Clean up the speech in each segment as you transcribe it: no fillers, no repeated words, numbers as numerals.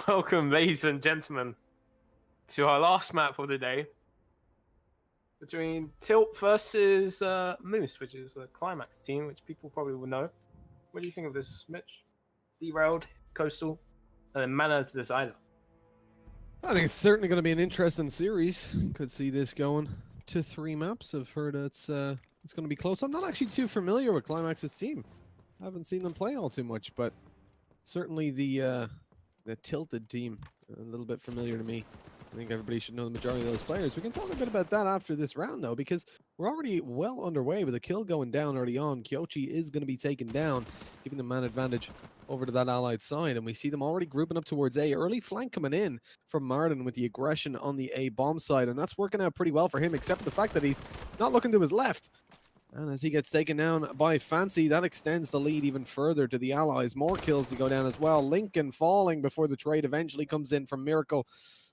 Welcome, ladies and gentlemen, to our last map of the day between Tilt versus Moose, which is a Climax team, which people probably will know. What do you think of this, Mitch? Derailed, Coastal, and then Mana's Designer. I think it's certainly going to be an interesting series. Could see this going to 3 maps. I've heard it's going to be close. I'm not actually too familiar with Climax's team. I haven't seen them play all too much, but certainly the Tilted team a little bit familiar to me. I think everybody should know the majority of those players. We can talk a bit about that after this round, though, because we're already well underway with a kill going down early on. Kyochi is going to be taken down, giving the man advantage over to that allied side, and we see them already grouping up towards A. Early flank coming in from Martin with the aggression on the A bomb side, and that's working out pretty well for him, except for the fact that he's not looking to his left. And as he gets taken down by Fancy, that extends the lead even further to the allies. More kills to go down as well. Lincoln falling before the trade eventually comes in from Miracle.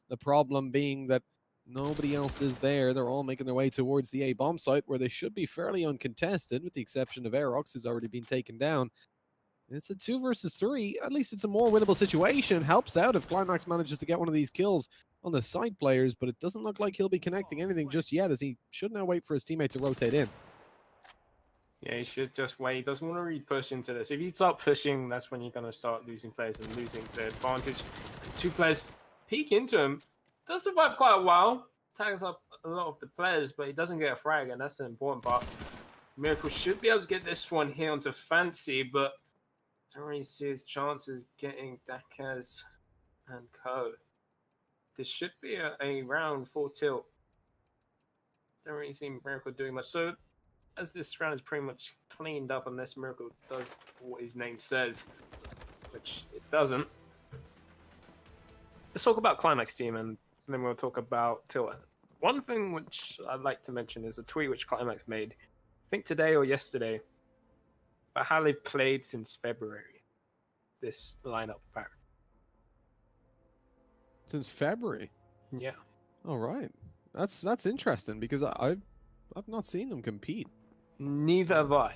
The problem being that nobody else is there. They're all making their way towards the A bomb site, where they should be fairly uncontested, with the exception of Aerox, who's already been taken down. It's a 2 versus 3. At least it's a more winnable situation. Helps out if Climax manages to get one of these kills on the side players, but it doesn't look like he'll be connecting anything just yet, as he should now wait for his teammate to rotate in. Yeah, he should just wait. He doesn't want to really push into this. If you start pushing, that's when you're going to start losing players and losing the advantage. 2 players peek into him. Does survive quite a while. Tags up a lot of the players, but he doesn't get a frag, and that's the important part. Miracle should be able to get this one here onto Fancy, but I don't really see his chances getting Dakaz and Co. This should be a round for Tilt. Don't really see Miracle doing much. So, as this round is pretty much cleaned up, unless Miracle does what his name says, which it doesn't. Let's talk about Climax team, and then we'll talk about Tilt. One thing which I'd like to mention is a tweet which Climax made, I think today or yesterday, about how they've played since February. This lineup pattern. Since February? Yeah. All right. That's interesting, because I've not seen them compete. Neither have I.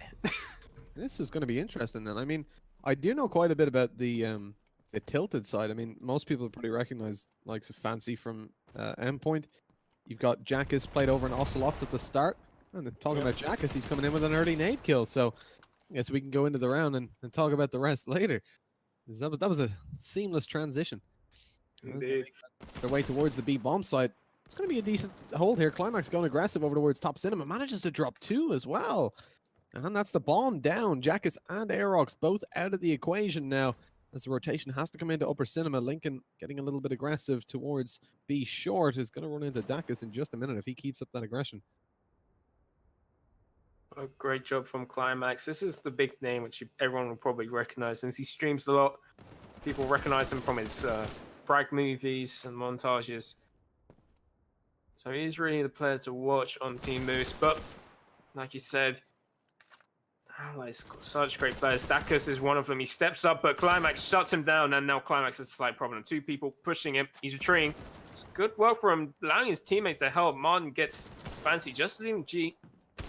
This is going to be interesting then. I mean, I do know quite a bit about the Tilted side. I mean, most people probably recognize likes of Fancy from Endpoint. You've got Jackus played over in Ocelots at the start. And then talking about Jackus, he's coming in with an early nade kill. So I guess we can go into the round and talk about the rest later. That was a seamless transition. Indeed. Their way towards the B bomb site. It's going to be a decent hold here. Climax going aggressive over towards top cinema. Manages to drop 2 as well. And that's the bomb down. Jackus and Aerox both out of the equation now, as the rotation has to come into upper cinema. Lincoln getting a little bit aggressive towards B short. Is going to run into Dakis in just a minute if he keeps up that aggression. A great job from Climax. This is the big name which everyone will probably recognize, since he streams a lot. People recognize him from his frag movies and montages. So he's really the player to watch on Team Moose. But like you said, Allies got such great players. Dakis is one of them. He steps up, but Climax shuts him down, and now Climax has a slight problem. 2 people pushing him. He's retreating. It's good work for him, allowing his teammates to help. Martin gets Fancy, just leaving G. It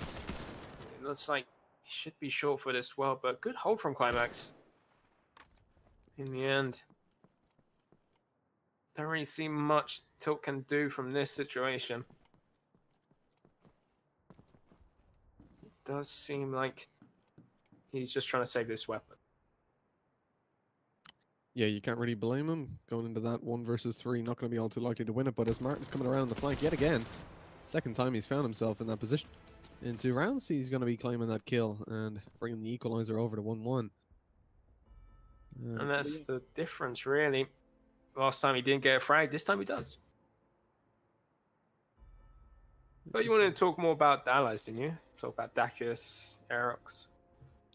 looks like he should be short for this well, but good hold from Climax. In the end, don't really see much Tilt can do from this situation. It does seem like he's just trying to save this weapon. Yeah, you can't really blame him going into that 1 versus 3. Not going to be all too likely to win it, but as Martin's coming around the flank yet again, second time he's found himself in that position. In 2 rounds, he's going to be claiming that kill and bringing the equalizer over to 1-1. And that's the difference, really. Last time he didn't get a frag, this time he does. But you wanted to talk more about the allies, didn't you? Talk about Dakis, Aerox.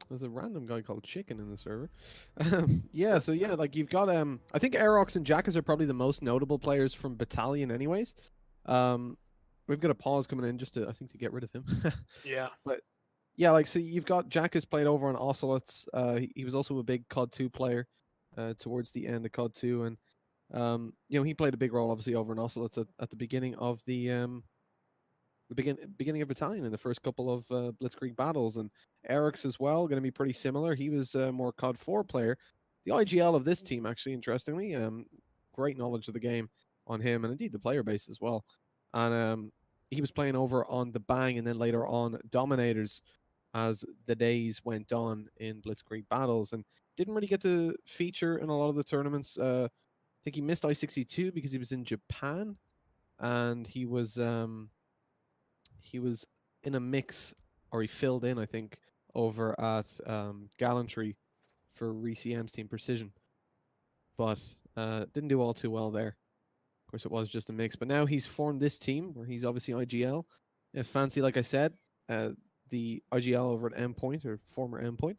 There's a random guy called Chicken in the server. Yeah, so yeah, like you've got I think Aerox and Jackus are probably the most notable players from Battalion anyways. We've got a pause coming in just to, I think, to get rid of him. Yeah. But yeah, like, so you've got Jackus played over on Ocelots. He was also a big COD 2 player towards the end of COD 2, and you know, he played a big role obviously over in Ocelots at the beginning of the beginning of Battalion in the first couple of Blitzkrieg battles. And Eric's as well, going to be pretty similar. He was a more COD 4 player. The IGL of this team, actually, interestingly, great knowledge of the game on him, and indeed the player base as well. And he was playing over on the Bang and then later on Dominators as the days went on in Blitzkrieg battles, and didn't really get to feature in a lot of the tournaments. I think he missed I-62 because he was in Japan, and he was in a mix, or he filled in, I think, over at Gallantry for ReCM's Team Precision, but didn't do all too well there. Of course, it was just a mix, but now he's formed this team where he's obviously IGL. Fancy, like I said, the IGL over at Endpoint, or former Endpoint.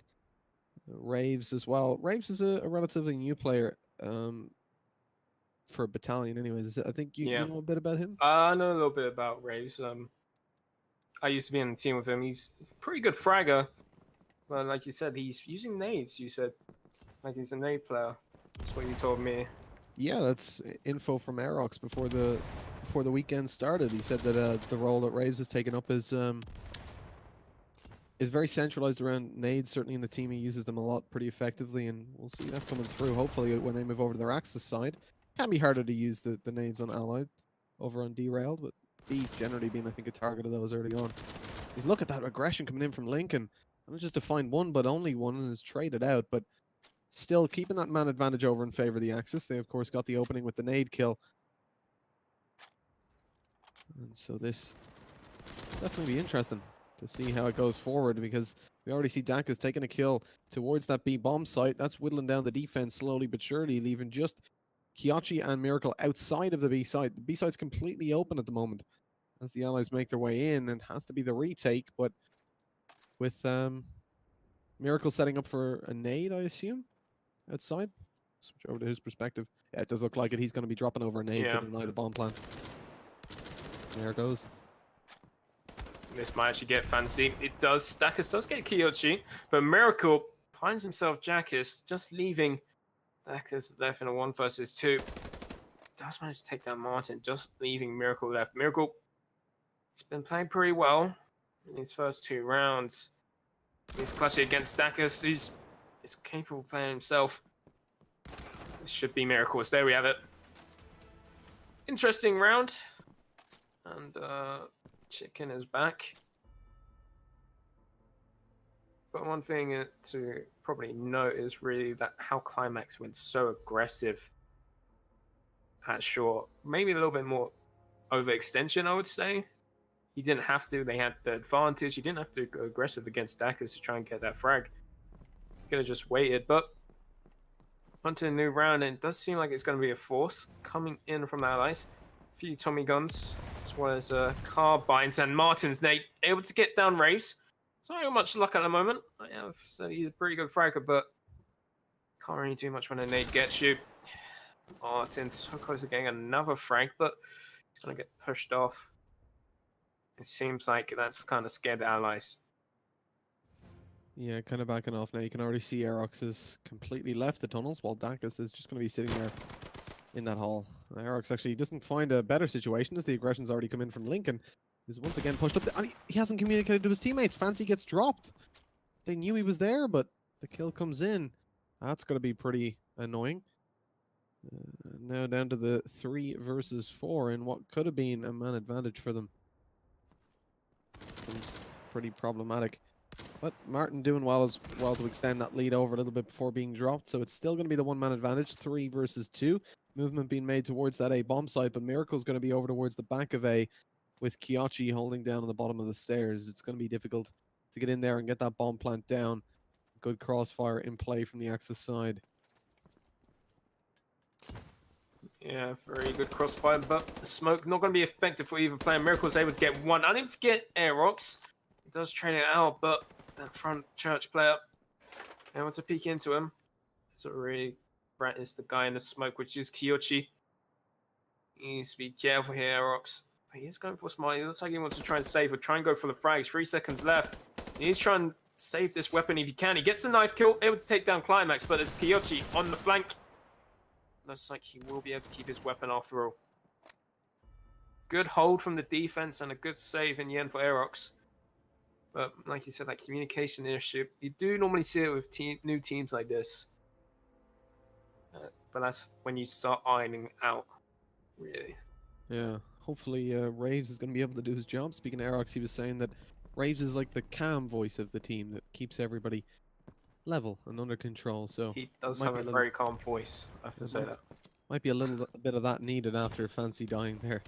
Raves as well. Raves is a relatively new player for a battalion anyways. I think you know a bit about him? I know a little bit about Raves. I used to be in the team with him. He's a pretty good fragger. But like you said, he's using nades. You said like he's a nade player. That's what you told me. Yeah, that's info from Aerox before the weekend started. He said that the role that Raves has taken up is very centralized around nades. Certainly in the team, he uses them a lot, pretty effectively, and we'll see that coming through. Hopefully, when they move over to their Axis side, can be harder to use the nades on Allied over on Derailed, but B generally being, I think, a target of those early on. He's look at that aggression coming in from Lincoln, not just to find one, but only one, and is traded out, but still keeping that man advantage over in favor of the Axis. They, of course, got the opening with the nade kill. And so this definitely be interesting to see how it goes forward, because we already see Daka's taking a kill towards that B bomb site. That's whittling down the defense slowly but surely, leaving just Kyochi and Miracle outside of the B site. The B site's completely open at the moment as the Allies make their way in, and has to be the retake, but with Miracle setting up for a nade, I assume, outside. Switch over to his perspective. Yeah, it does look like it. He's going to be dropping over a nade to deny the bomb plant. There it goes. This might actually get fancy. It does. Stackers does get Kyochi, but Miracle finds himself Jackus, just leaving Stackers left in a 1 versus 2. Does manage to take down Martin, just leaving Miracle left. Miracle, he's been playing pretty well in his first 2 rounds. He's clutching against Stackers, who's capable of playing himself. This should be Miracles. There we have it. Interesting round. And Chicken is back. But one thing to probably note is really that how Climax went so aggressive at short. Maybe a little bit more overextension, I would say. He didn't have to. They had the advantage. He didn't have to go aggressive against Dackers to try and get that frag. Could have just waited. But onto a new round, and it does seem like it's going to be a force coming in from the Allies. A few Tommy guns, as well as carbines, and Martin's Nate able to get down Raves. It's not got much luck at the moment. So he's a pretty good fragger, but can't really do much when a nade gets you. Martin so close to getting another frag, but he's going to get pushed off. It seems like that's kind of scared the Allies. Yeah, kind of backing off now. You can already see Aerox has completely left the tunnels, while Dakas is just going to be sitting there in that hall. Aerox actually doesn't find a better situation as the aggression's already come in from Lincoln, who's once again pushed up. And he hasn't communicated to his teammates. Fancy gets dropped. They knew he was there, but the kill comes in. That's going to be pretty annoying. Now down to the 3 versus 4 in what could have been a man advantage for them. Seems pretty problematic. But Martin doing well as well to extend that lead over a little bit before being dropped. So it's still going to be the 1-man advantage, 3 versus 2. Movement being made towards that A bomb site, but Miracle's going to be over towards the back of A with Kyochi holding down on the bottom of the stairs. It's going to be difficult to get in there and get that bomb plant down. Good crossfire in play from the Axis side. Yeah, very good crossfire, but the smoke not going to be effective for either player. Miracle's able to get one. Unable to get Aerox. He does trade it out, but that front church player able to peek into him. So really, Brett is the guy in the smoke, which is Kyochi. He needs to be careful here, Aerox. He is going for smart. He looks like he wants to try and save or try and go for the frags. 3 seconds left. He needs to try and save this weapon if he can. He gets the knife kill, able to take down Climax, but it's Kyochi on the flank. Looks like he will be able to keep his weapon after all. Good hold from the defense and a good save in the end for Aerox. But like you said, that communication issue, you do normally see it with new teams like this. but that's when you start ironing out, really. Yeah, hopefully Raves is going to be able to do his job. Speaking of Aerox, he was saying that Raves is like the calm voice of the team that keeps everybody level and under control. So He does might have be a a little, very calm voice, I have to say that. might be a little bit of that needed after Fancy dying there.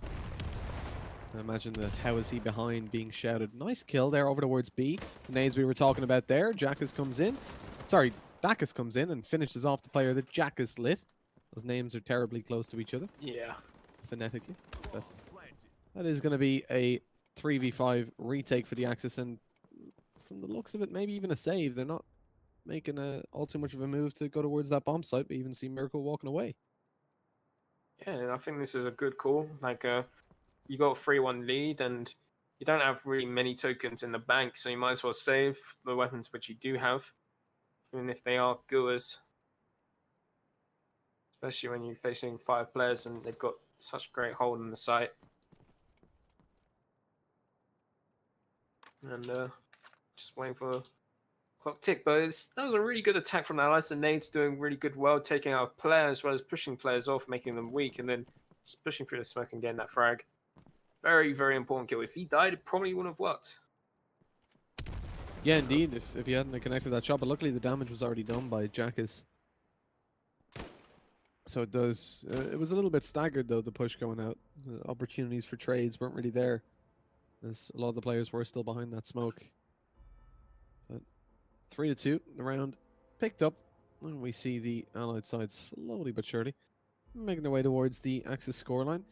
I imagine the how is he behind being shouted. Nice kill there over towards B. The names we were talking about there. Jackus comes in. Sorry, Dacus comes in and finishes off the player that Jackus lit. Those names are terribly close to each other Yeah. phonetically. But that is going to be a 3v5 retake for the Axis, and from the looks of it, maybe even a save. They're not making all too much of a move to go towards that bomb site. We even see Miracle walking away. Yeah, and I think this is a good call. Like, you got a 3-1 lead, and you don't have really many tokens in the bank, so you might as well save the weapons which you do have, even if they are goers. Especially when you're facing 5 players and they've got such great hold on the site. And just waiting for clock tick, but that was a really good attack from the Allies. The nades doing really good, well, taking out a player as well as pushing players off, making them weak, and then just pushing through the smoke and getting that frag. Very, very important kill. If he died, it probably wouldn't have worked. Yeah, indeed, if he hadn't connected that shot, but luckily the damage was already done by Jackus. So it does. It was a little bit staggered though, the push going out. The opportunities for trades weren't really there, as a lot of the players were still behind that smoke. But 3-2, the round picked up, and we see the Allied side slowly but surely making their way towards the Axis scoreline.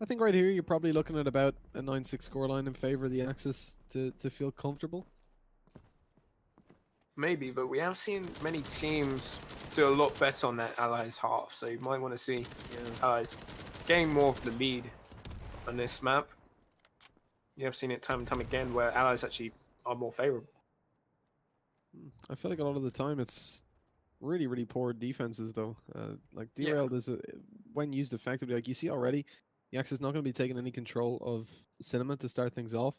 I think right here you're probably looking at about a 9-6 scoreline in favor of the Axis to feel comfortable. Maybe, but we have seen many teams do a lot better on that Allies half, so you might want to see Allies gain more of the lead on this map. You have seen it time and time again where Allies actually are more favorable. I feel like a lot of the time it's really, really poor defenses though. Like Derailed is, when used effectively, like you see already, the Axis is not going to be taking any control of Cinema to start things off.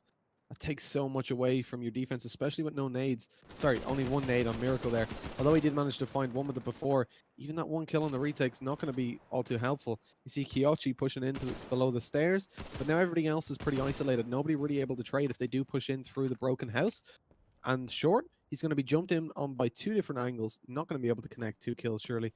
That takes so much away from your defense, especially with no nades. Sorry, only one nade on Miracle there. Although he did manage to find one with it before, even that one kill on the retake's not going to be all too helpful. You see Kyochi pushing into below the stairs, but now everybody else is pretty isolated. Nobody really able to trade if they do push in through the broken house. And Short, he's going to be jumped in on by 2 different angles. Not going to be able to connect 2 kills, surely.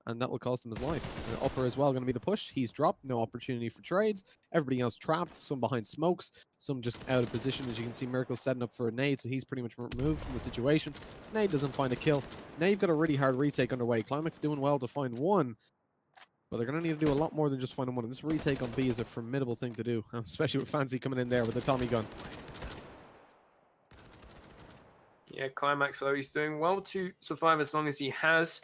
And that will cost him his life. And upper as well, going to be the push. He's dropped, no opportunity for trades. Everybody else trapped, some behind smokes, some just out of position. As you can see, Miracle setting up for a nade, so he's pretty much removed from the situation. Nade doesn't find a kill. Now you've got a really hard retake underway. Climax doing well to find one, but they're going to need to do a lot more than just find one. And this retake on B is a formidable thing to do, especially with Fancy coming in there with the Tommy gun. Yeah, Climax, though, he's doing well to survive as long as he has.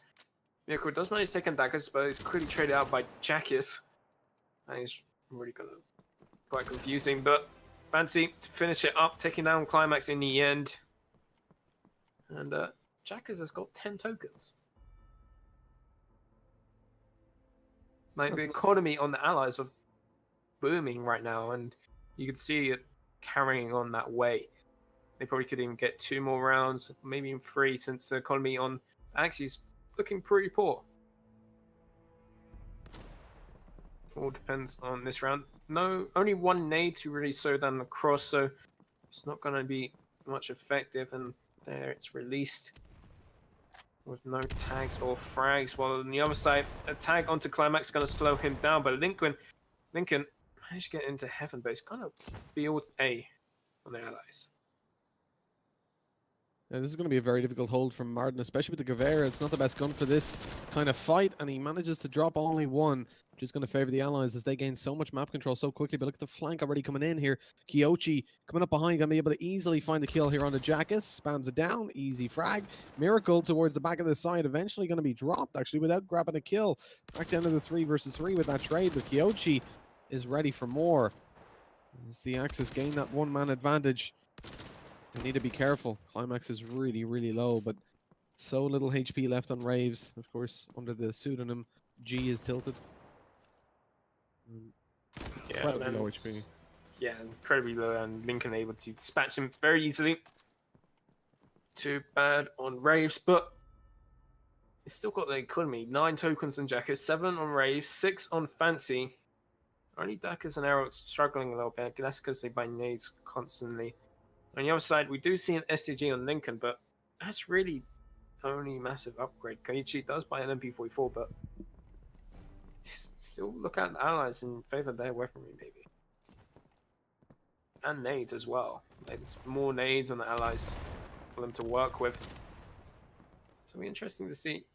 Miracle does manage to take on Daggers, but he's quickly traded out by Jackus. And he's really quite confusing, but Fancy to finish it up, taking down Climax in the end. And Jackus has got 10 tokens. Like, the economy on the Allies are booming right now, and you can see it carrying on that way. They probably could even get 2 more rounds, maybe even 3, since the economy on Axis looking pretty poor. All depends on this round. No, only one nade to really slow down the cross, so it's not going to be much effective. And there it's released with no tags or frags. While on the other side, a tag onto Climax is going to slow him down. But Lincoln managed to get into heaven, but it's going to be all A on the Allies. Yeah, this is going to be a very difficult hold from Martin, especially with the Gavera. It's not the best gun for this kind of fight, and he manages to drop only one, which is going to favor the Allies as they gain so much map control so quickly. But look at the flank already coming in here. Kyochi coming up behind, going to be able to easily find the kill here on the Jackus. Spams it down, easy frag. Miracle towards the back of the side, eventually going to be dropped, actually, without grabbing a kill. Back down to the 3 versus 3 with that trade, but Kyochi is ready for more. As the Axis gain that one-man advantage, they need to be careful. Climax is really, really low, but so little HP left on Raves. Of course, under the pseudonym, G is tilted. Yeah, incredibly low HP. Yeah, incredibly low, and Lincoln able to dispatch him very easily. Too bad on Raves, but It's still got the economy. 9 tokens on Jackers, 7 on Rave, 6 on Fancy. Only Dackers and Arrows struggling a little bit. That's because they buy nades constantly. On the other side, we do see an STG on Lincoln, but that's really only massive upgrade. Koichi does buy an MP44, but still look at the allies in favor of their weaponry, maybe. And nades as well. There's more nades on the allies for them to work with. So it'll be interesting to see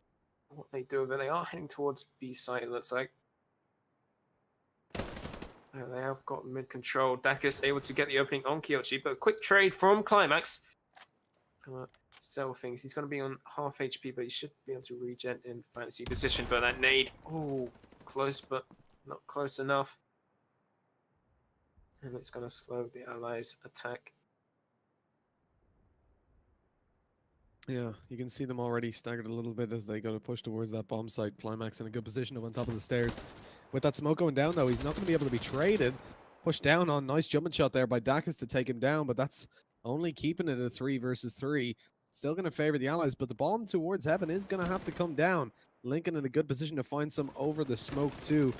what they do. But they are heading towards B site, it looks like. They have got mid control. Dacus able to get the opening on Kyochi, but a quick trade from Climax. Sell things. He's going to be on half HP, but he should be able to regen in fancy position. But that nade, oh, close, but not close enough. And it's going to slow the allies' attack. Yeah, you can see them already staggered a little bit as they go to push towards that bomb site. Climax in a good position up on top of the stairs. With that smoke going down, though, he's not going to be able to be traded. Pushed down on, nice jumping shot there by Dacus to take him down, but that's only keeping it a 3 versus 3. Still going to favor the allies, but the bomb towards heaven is going to have to come down. Lincoln in a good position to find some over the smoke, too.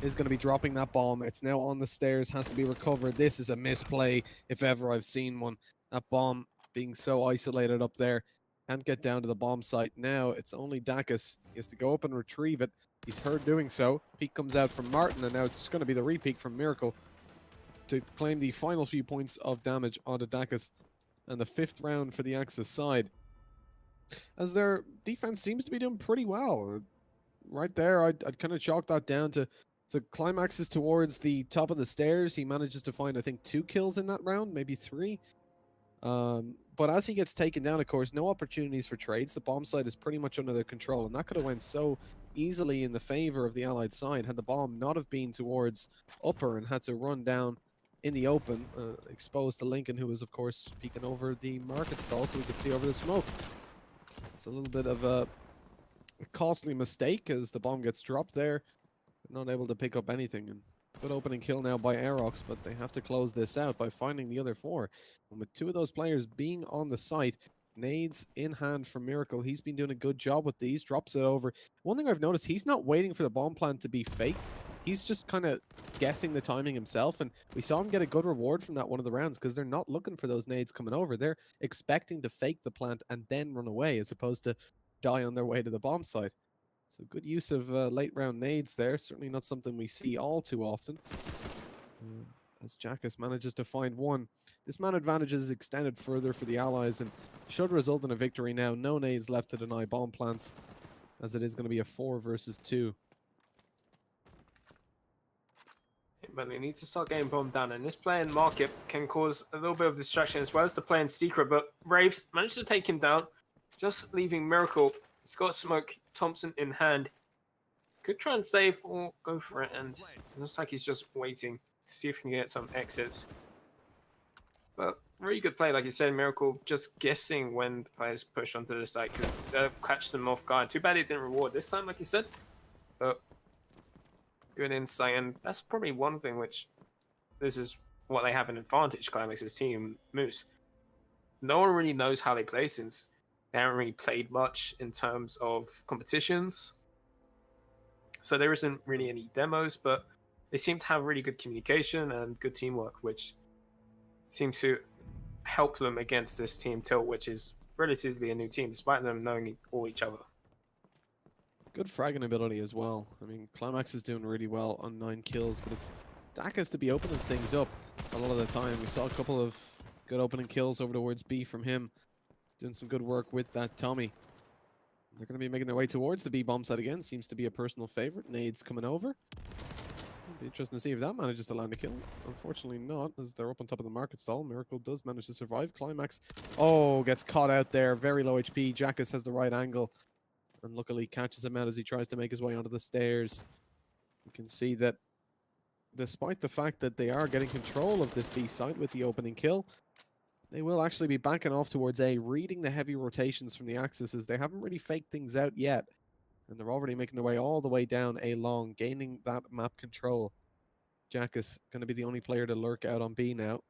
Is going to be dropping that bomb. It's now on the stairs, has to be recovered. This is a misplay, if ever I've seen one. That bomb being so isolated up there. Can't get down to the bomb site. Now it's only Dacus. He has to go up and retrieve it. He's heard doing so. Peek comes out from Martin, and now it's just going to be the repeat from Miracle to claim the final few points of damage onto Dacus. And the 5th round for the Axis side. As their defense seems to be doing pretty well. Right there, I'd kind of chalk that down to Climax is towards the top of the stairs. He manages to find, I think, 2 kills in that round, maybe 3. But as he gets taken down, of course, no opportunities for trades. The bomb site is pretty much under their control, and that could have went so easily in the favor of the Allied side had the bomb not have been towards upper and had to run down in the open, exposed to Lincoln, who was, of course, peeking over the market stall so we could see over the smoke. It's a little bit of a costly mistake as the bomb gets dropped there. Not able to pick up anything. And good opening kill now by Aerox, but they have to close this out by finding the other 4. And with 2 of those players being on the site, nades in hand for Miracle. He's been doing a good job with these, drops it over. One thing I've noticed, he's not waiting for the bomb plant to be faked. He's just kind of guessing the timing himself, and we saw him get a good reward from that one of the rounds because they're not looking for those nades coming over. They're expecting to fake the plant and then run away as opposed to die on their way to the bomb site. So good use of late round nades there. Certainly not something we see all too often. As Jackus manages to find one. This man advantage is extended further for the allies and should result in a victory now. No nades left to deny bomb plants, as it is going to be a 4 versus 2. But they need to start getting bombed down, and this play in market can cause a little bit of distraction as well as the play in secret, but Raves managed to take him down, just leaving Miracle. He's got Smoke Thompson in hand. Could try and save or go for it, and it looks like he's just waiting to see if he can get some exits. But really good play, like you said, Miracle just guessing when the players push onto the site because they'll catch them off guard. Too bad he didn't reward this time, like you said. But good insight, and that's probably one thing which this is what they have an advantage, Climax's team, Moose. No one really knows how they play since they haven't really played much in terms of competitions. So there isn't really any demos, but they seem to have really good communication and good teamwork, which seems to help them against this team Tilt, which is relatively a new team, despite them knowing all each other. Good fragging ability as well. I mean, Climax is doing really well on 9 kills, but it's Dacus to be opening things up a lot of the time. We saw a couple of good opening kills over towards B from him. Doing some good work with that Tommy. They're going to be making their way towards the B bomb site again. Seems to be a personal favorite. Nades coming over. It'll be interesting to see if that manages to land a kill. Unfortunately not, as they're up on top of the market stall. Miracle does manage to survive. Climax, oh, gets caught out there. Very low HP. Jackus has the right angle. And luckily catches him out as he tries to make his way onto the stairs. You can see that despite the fact that they are getting control of this B site with the opening kill, they will actually be backing off towards A, reading the heavy rotations from the Axis as they haven't really faked things out yet. And they're already making their way all the way down A long, gaining that map control. Jackus going to be the only player to lurk out on B now.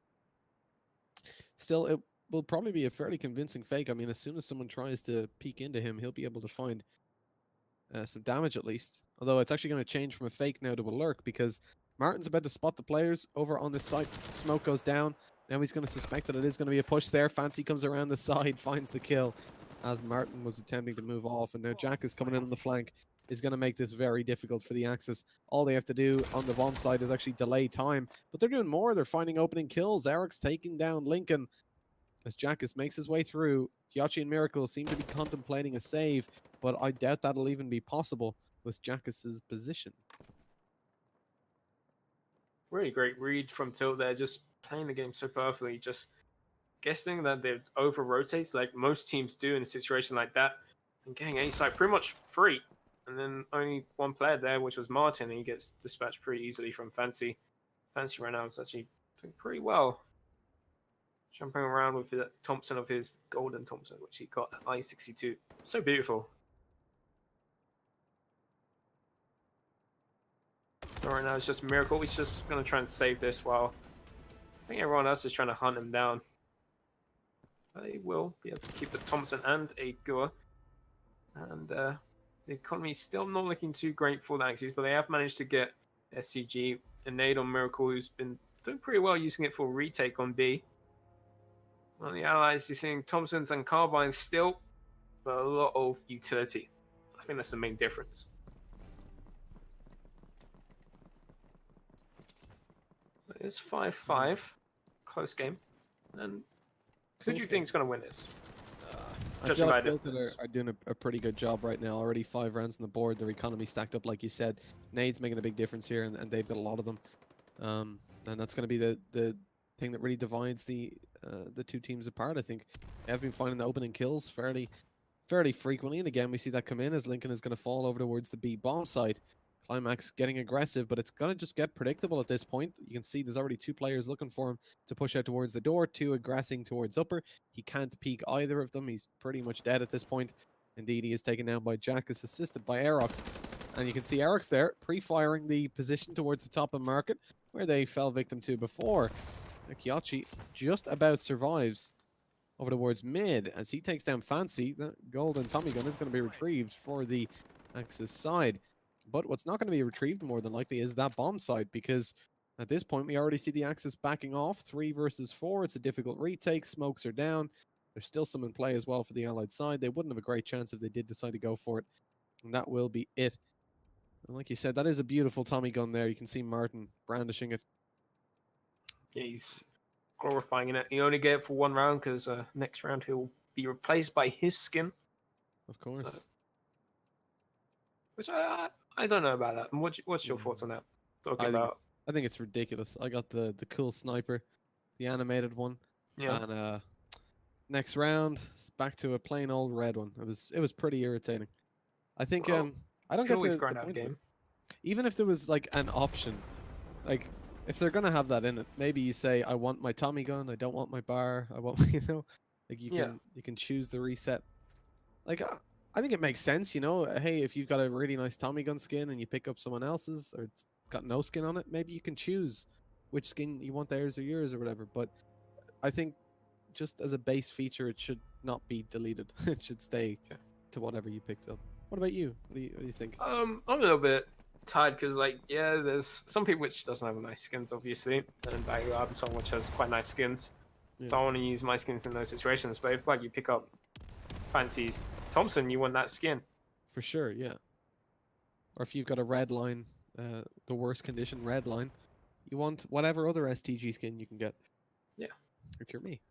Still, it will probably be a fairly convincing fake. I mean, as soon as someone tries to peek into him, he'll be able to find some damage at least. Although it's actually going to change from a fake now to a lurk because Martin's about to spot the players over on this side. Smoke goes down. Now he's going to suspect that it is going to be a push there. Fancy comes around the side, finds the kill as Martin was attempting to move off. And now Jack is coming in on the flank. Is going to make this very difficult for the Axis. All they have to do on the bomb side is actually delay time. But they're doing more. They're finding opening kills. Eric's taking down Lincoln as Jackus makes his way through. Kyochi and Miracle seem to be contemplating a save, but I doubt that'll even be possible with Jackus's position. Really great read from Tilt there, just playing the game so perfectly, just guessing that they over rotates like most teams do in a situation like that, and getting A side pretty much free. And then only one player there, which was Martin, and he gets dispatched pretty easily from Fancy. Fancy right now is actually doing pretty well. Jumping around with the Thompson of his golden Thompson, which he got at I-62. So beautiful. So right now it's just Miracle. He's just going to try and save this while I think everyone else is trying to hunt him down. They will be able to keep the Thompson and a Gua. And the economy is still not looking too great for the Axis, but they have managed to get SCG, a nade on Miracle, who's been doing pretty well using it for retake on B. On the Allies, you're seeing Thompsons and Carbines still, but a lot of utility. I think that's the main difference. It's 5-5. Close game. And who do you think is going to win this? I feel like Tilted are doing a pretty good job right now. Already 5 rounds on the board. Their economy stacked up, like you said. Nade's making a big difference here, and they've got a lot of them. And that's going to be the thing that really divides the two teams apart, I think. They have been finding the opening kills fairly frequently. And again, we see that come in as Lincoln is going to fall over towards the B bomb site. Climax getting aggressive, but it's going to just get predictable at this point. You can see there's already 2 players looking for him to push out towards the door, 2 aggressing towards upper. He can't peek either of them. He's pretty much dead at this point. Indeed, he is taken down by Jackus, assisted by Aerox. And you can see Aerox there, pre-firing the position towards the top of market, where they fell victim to before. Kyochi just about survives over towards mid as he takes down Fancy. That golden Tommy gun is going to be retrieved for the Axis side. But what's not going to be retrieved more than likely is that bomb site, because at this point we already see the Axis backing off. 3 versus 4. It's a difficult retake. Smokes are down. There's still some in play as well for the Allied side. They wouldn't have a great chance if they did decide to go for it. And that will be it. And like you said, that is a beautiful Tommy gun there. You can see Martin brandishing it. Yeah, he's glorifying it. You only get it for 1 round because next round he'll be replaced by his skin. Of course. So, which I don't know about that. What's your thoughts on that? I think it's ridiculous. I got the cool sniper, the animated one. Yeah. And next round, it's back to a plain old red one. It was pretty irritating. I think I don't get always the grind out point game. Even if there was like an option, like if they're gonna have that in it, maybe you say I want my Tommy gun, I don't want my bar, I want like you can choose the reset. Like I think it makes sense, hey, if you've got a really nice Tommy gun skin and you pick up someone else's or it's got no skin on it, maybe you can choose which skin you want, theirs or yours or whatever. But I think just as a base feature, it should not be deleted. It should stay to whatever you picked up. What about you? What do you think? I'm a little bit tired because, there's some people which doesn't have nice skins, obviously, and I'm someone which has quite nice skins. Yeah. So I want to use my skins in those situations. But if you pick up Fancy's Thompson, you want that skin. For sure, yeah. Or if you've got a red line, the worst condition red line, you want whatever other STG skin you can get. Yeah. If you're me.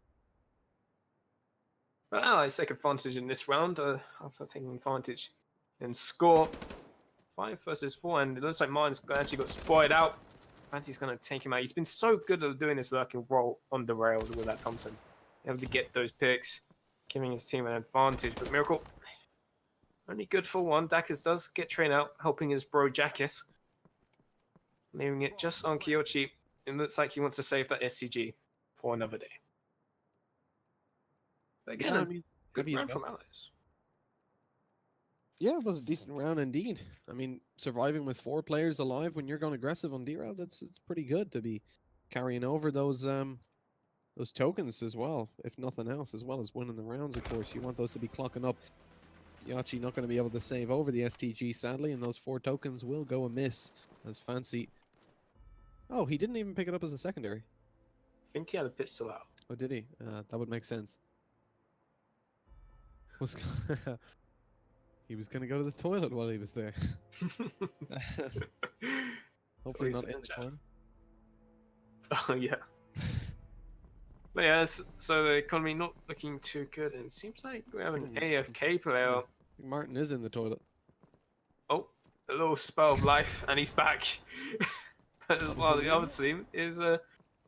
But Allies take advantage in this round after taking advantage and score 5 versus 4, and it looks like Martin's actually got spoiled out. Fancy's going to take him out. He's been so good at doing this lurking role on Derailed with that Thompson, able to get those picks, giving his team an advantage. But Miracle only good for 1. Dacus does get trained out, helping his bro Jackus, leaving it just on Kyochi. It looks like he wants to save that SCG for another day. But again, good round from Allies. Yeah, it was a decent round indeed. I mean, surviving with 4 players alive when you're going aggressive on Derailed, it's pretty good to be carrying over those tokens as well, if nothing else, as well as winning the rounds, of course. You want those to be clocking up. Yachi not going to be able to save over the STG, sadly, and those 4 tokens will go amiss as Fancy... Oh, he didn't even pick it up as a secondary. I think he had a pistol out. Oh, did he? That would make sense. Was he was going to go to the toilet while he was there. Hopefully not in the toilet. Oh, yeah. But yeah, so the economy not looking too good, and it seems like we have an AFK player. I think Martin is in the toilet. Oh, a little spell of life, and he's back. While the other team is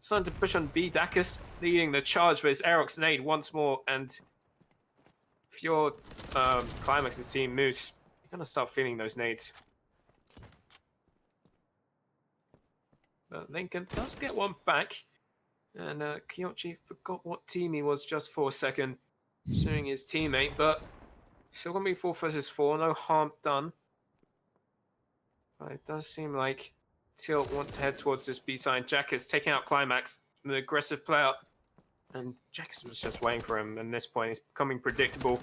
starting to push on B. Dacus leading the charge, but it's Aerox nade once more, and if you're Climax's team, Moose, you're going to start feeling those nades. But Lincoln does get one back. And Kyochi forgot what team he was just for a second, pursuing his teammate, but still going to be 4 versus 4, no harm done. But it does seem like Tilt wants to head towards this B-side. Jack is taking out Climax, the aggressive player, and Jackson was just waiting for him, and at this point he's becoming predictable.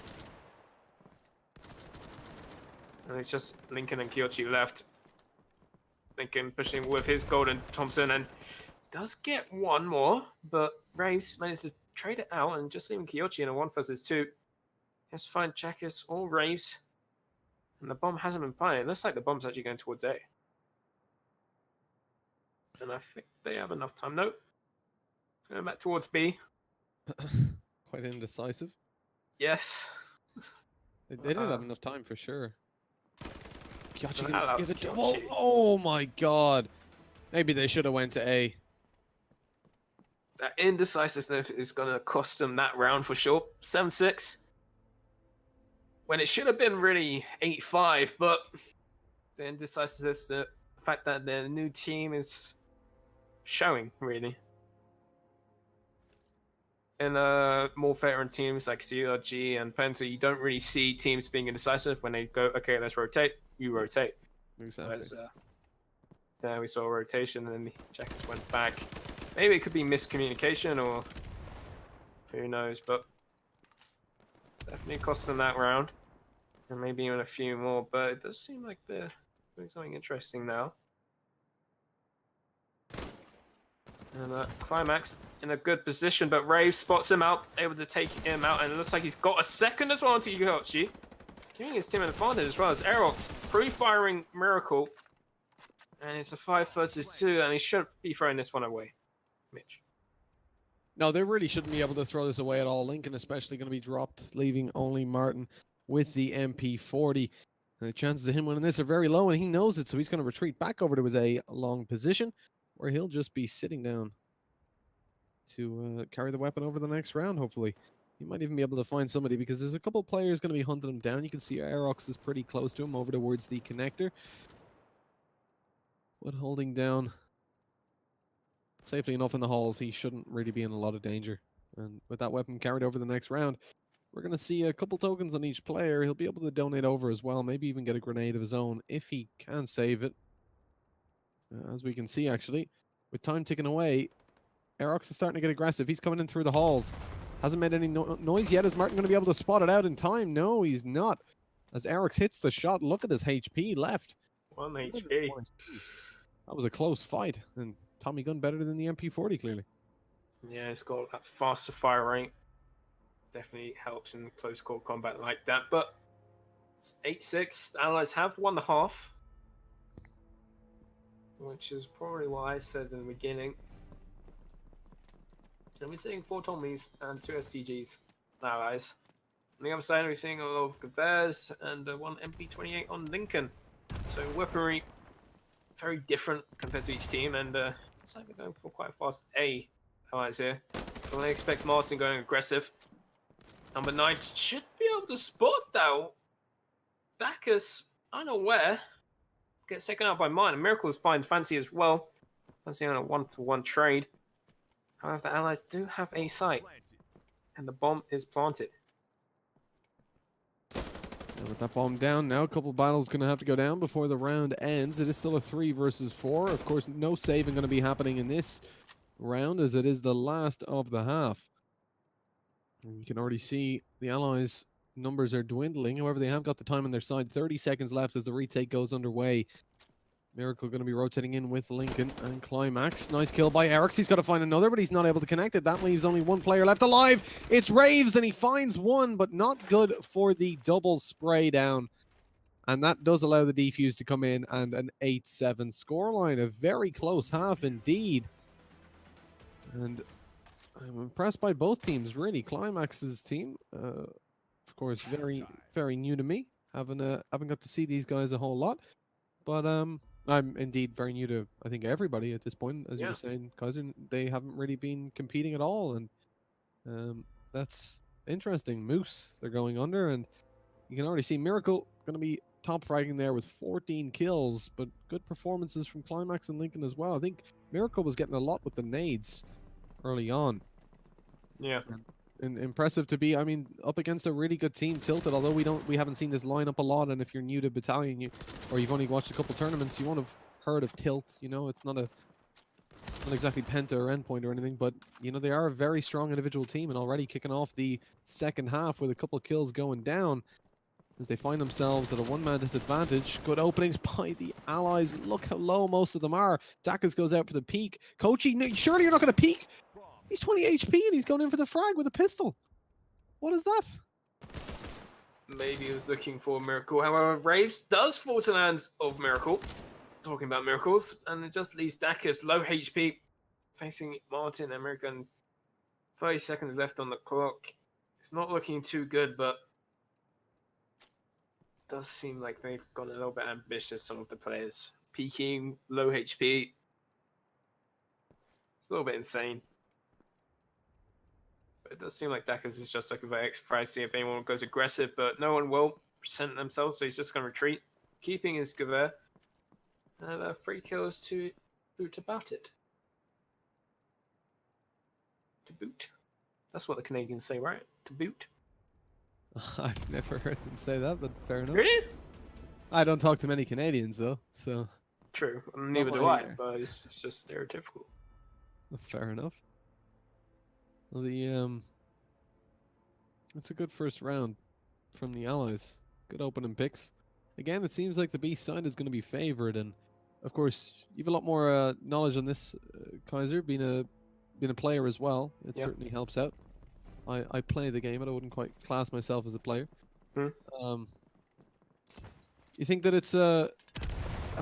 And it's just Lincoln and Kyochi left. Lincoln pushing with his Golden Thompson, and does get one more, but Raves managed to trade it out and just leaving Kyochi in a 1 versus 2. Has to find Jackus or Raves. And the bomb hasn't been planted. It looks like the bomb's actually going towards A. And I think they have enough time. Nope. Going back towards B. Quite indecisive. Yes. They didn't have enough time for sure. Kyochi That gonna get a double. Kyochi. Oh my god. Maybe they should have went to A. That indecisiveness is going to cost them that round for sure. 7-6. When it should have been really 8-5, but the indecisiveness, the fact that their new team is showing, really. In more veteran teams like CLG and Penta, you don't really see teams being indecisive when they go, okay, let's rotate. You rotate. Exactly. Whereas, there we saw a rotation, and then Jackets went back. Maybe it could be miscommunication, or who knows, but definitely cost them that round. And maybe even a few more, but it does seem like they're doing something interesting now. And Climax in a good position, but Rave spots him out, able to take him out, and it looks like he's got a second as well onto Yuhochi. Giving his team an advantage as well as Aerox pre-firing Miracle. And it's a 5 versus 2, and he should be throwing this one away. Mitch. No, they really shouldn't be able to throw this away at all. Lincoln especially going to be dropped, leaving only Martin with the MP40. And the chances of him winning this are very low, and he knows it, so he's going to retreat back over to his A long position, where he'll just be sitting down to carry the weapon over the next round, hopefully. He might even be able to find somebody, because there's a couple players going to be hunting him down. You can see Aerox is pretty close to him over towards the connector. But holding down safely enough in the halls, he shouldn't really be in a lot of danger. And with that weapon carried over the next round, we're going to see a couple tokens on each player. He'll be able to donate over as well, maybe even get a grenade of his own if he can save it. As we can see, actually, with time ticking away, Aerox is starting to get aggressive. He's coming in through the halls. Hasn't made any noise yet. Is Martin going to be able to spot it out in time? No, he's not. As Aerox hits the shot, look at his HP left. 1 HP. That was a close fight, and Tommy Gunn better than the MP40, clearly. Yeah, it's got that faster fire rate. Definitely helps in close call combat like that, but it's 8-6. Allies have won the half, which is probably what I said in the beginning. So we're seeing 4 Tommies and 2 SCGs, Allies. On the other side, we're seeing a lot of Gavers and 1 MP28 on Lincoln. So weaponry, very different compared to each team, and looks like we're going for quite a fast A Allies here. So I expect Martin going aggressive. Number 9 should be able to spot that. Dacus, unaware, gets taken out by mine. And Miracles find Fancy as well. Fancy on a 1-to-1 trade. However, the Allies do have a site, and the bomb is planted. And with that bomb down now, a couple battles going to have to go down before the round ends. It is still a 3 versus 4. Of course, no saving going to be happening in this round, as it is the last of the half. And you can already see the Allies numbers are dwindling. However, they have got the time on their side. 30 seconds left as the retake goes underway. Miracle going to be rotating in with Lincoln and Climax. Nice kill by Erics. He's got to find another, but he's not able to connect it. That leaves only one player left alive. It's Raves, and he finds one, but not good for the double spray down. And that does allow the defuse to come in, and an 8-7 scoreline. A very close half indeed. And I'm impressed by both teams, really. Climax's team, of course, very, very new to me. Haven't got to see these guys a whole lot. But I'm indeed very new to, I think, everybody at this point. As you were saying, Kaiser, they haven't really been competing at all. And that's interesting. Moose, they're going under, and you can already see Miracle going to be top fragging there with 14 kills, but good performances from Climax and Lincoln as well. I think Miracle was getting a lot with the nades early on. Yeah. And impressive to be, I mean, up against a really good team, Tilted, although we haven't seen this lineup a lot, and if you're new to Battalion, or you've only watched a couple tournaments, you won't have heard of Tilt, you know, it's not exactly Penta or Endpoint or anything, but, you know, they are a very strong individual team, and already kicking off the second half with a couple kills going down, as they find themselves at a one-man disadvantage. Good openings by the Allies. Look how low most of them are. Dakas goes out for the peek. Kochi, surely you're not going to peek? He's 20 HP and he's going in for the frag with a pistol. What is that? Maybe he was looking for a Miracle. However, Raves does fall to the hands of Miracle. Talking about miracles. And it just leaves Dakas low HP. Facing Martin, American. 30 seconds left on the clock. It's not looking too good, but it does seem like they've gone a little bit ambitious, some of the players. Peaking, low HP. It's a little bit insane. It does seem like Dakas is just looking for extra see if anyone goes aggressive, but no one will present themselves, so he's just going to retreat, keeping his Gewehr. And 3 kills to boot about it. To boot. That's what the Canadians say, right? To boot. I've never heard them say that, but fair enough. Really? I don't talk to many Canadians, though, so... True. Neither do I, but it's just stereotypical. Fair enough. Well, it's a good first round from the Allies. Good opening picks. Again, it seems like the B side is going to be favored, and of course, you have a lot more knowledge on this, Kaiser, being a player as well. It certainly helps out. I play the game, but I wouldn't quite class myself as a player. You think that it's a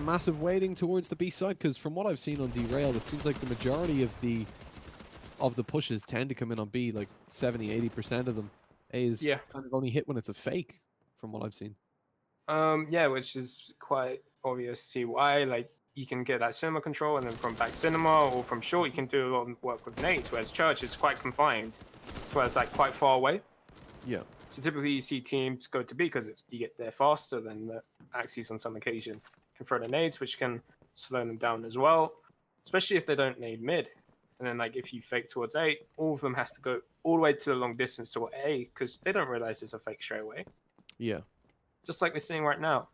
massive weighting towards the B side? Because from what I've seen on Derailed, it seems like the majority of the pushes tend to come in on B, like 70-80% of them. A is kind of only hit when it's a fake, from what I've seen. Yeah, which is quite obvious to see why. Like, you can get that cinema control, and then from back cinema or from short, you can do a lot of work with nades, whereas church is quite confined. So it's like quite far away. Yeah. So typically you see teams go to B because you get there faster than the Axis on some occasion. Can throw the nades, which can slow them down as well, especially if they don't nade mid. And then, like, if you fake towards A, all of them has to go all the way to the long distance to A because they don't realize it's a fake straight away. Yeah. Just like we're seeing right now.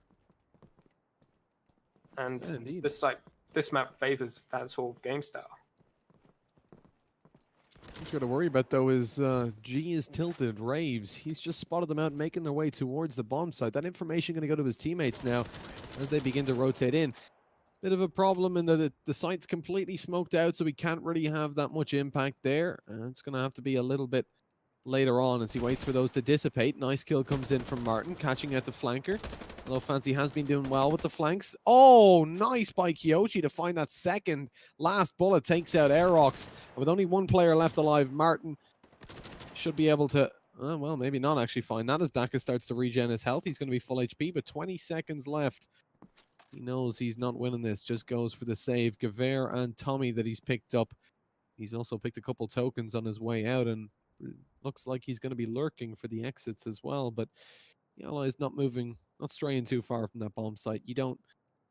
And this map favors that sort of game style. What you got to worry about, though, is G is tilted. Raves, he's just spotted them out, making their way towards the bomb site. That information going to go to his teammates now as they begin to rotate in. Bit of a problem in that the site's completely smoked out, so we can't really have that much impact there. It's going to have to be a little bit later on as he waits for those to dissipate. Nice kill comes in from Martin, catching out the flanker. Although Fancy has been doing well with the flanks. Oh, nice by Kyoshi to find that second. Last bullet takes out Aerox. And with only one player left alive, Martin should be able to, well, maybe not actually find that as Daka starts to regen his health. He's going to be full HP, but 20 seconds left. He knows he's not winning this, just goes for the save. Gewehr and Tommy that he's picked up. He's also picked a couple tokens on his way out, and looks like he's going to be lurking for the exits as well. But the Allies not moving, not straying too far from that bomb site. You don't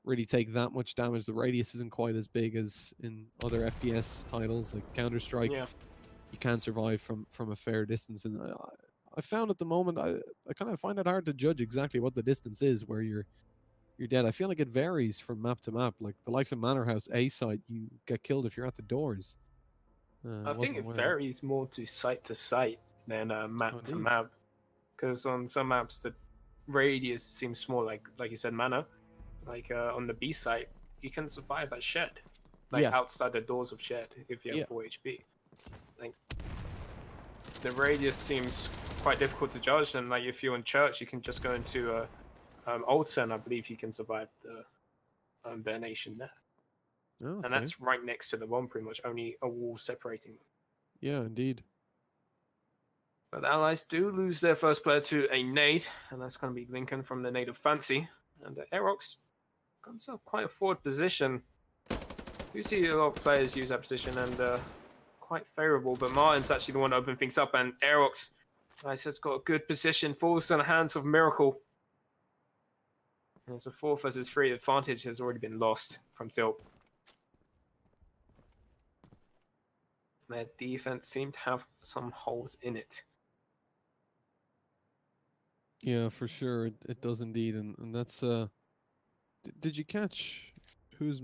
really take that much damage. The radius isn't quite as big as in other FPS titles like Counter-Strike. Yeah. You can survive from a fair distance. And I found at the moment, I kind of find it hard to judge exactly what the distance is where you're dead. I feel like it varies from map to map. Like the likes of Manor House A site, you get killed if you're at the doors. I think it varies more to site than map to map. because on some maps the radius seems small, like you said, mana. Like on the B site, you can survive that shed, like Yeah. outside the doors of shed if you have Yeah. 4 HP. Like the radius seems quite difficult to judge, and like if you're in church, you can just go into Alta, and I believe you can survive the Bear Nation there. Oh, okay. And that's right next to the bomb, pretty much, only a wall separating them. Yeah, indeed. But the Allies do lose their first player to a nade, and that's going to be Lincoln from the nade of Fancy. And Aerox got himself quite a forward position. You see a lot of players use that position, and quite favourable, but Martin's actually the one to open things up, and Aerox, like I said, has got a good position, falls in the hands of Miracle. And it's a 4 versus 3 advantage has already been lost from Tilt. Their defense seemed to have some holes in it. Yeah, for sure. It does indeed. And that's did you catch whose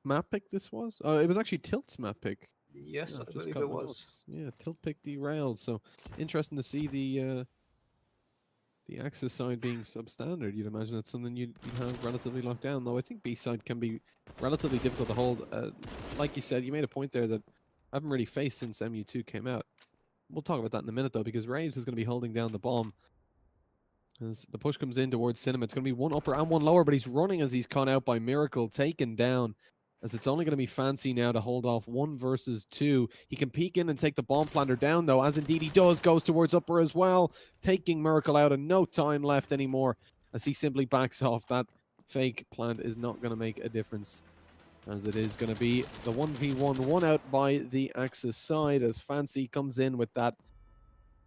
map pick this was? It was actually Tilt's map pick. Yes, Yeah, I just believe cut it my was. notes. Yeah, Tilt picked Derailed. So interesting to see the Axis side being substandard. You'd imagine that's something you'd have relatively locked down, though I think B side can be relatively difficult to hold. Like you said, you made a point there that I haven't really faced since MU2 came out. We'll talk about that in a minute, though, because Raves is going to be holding down the bomb. As the push comes in towards Cinema, it's going to be one upper and one lower, but he's running as he's caught out by Miracle, taken down. As it's only going to be Fancy now to hold off 1 versus 2. He can peek in and take the bomb planter down, though, as indeed he does, goes towards upper as well, taking Miracle out and no time left anymore as he simply backs off. That fake plant is not going to make a difference, as it is going to be the 1v1, one out by the Axis side as Fancy comes in with that.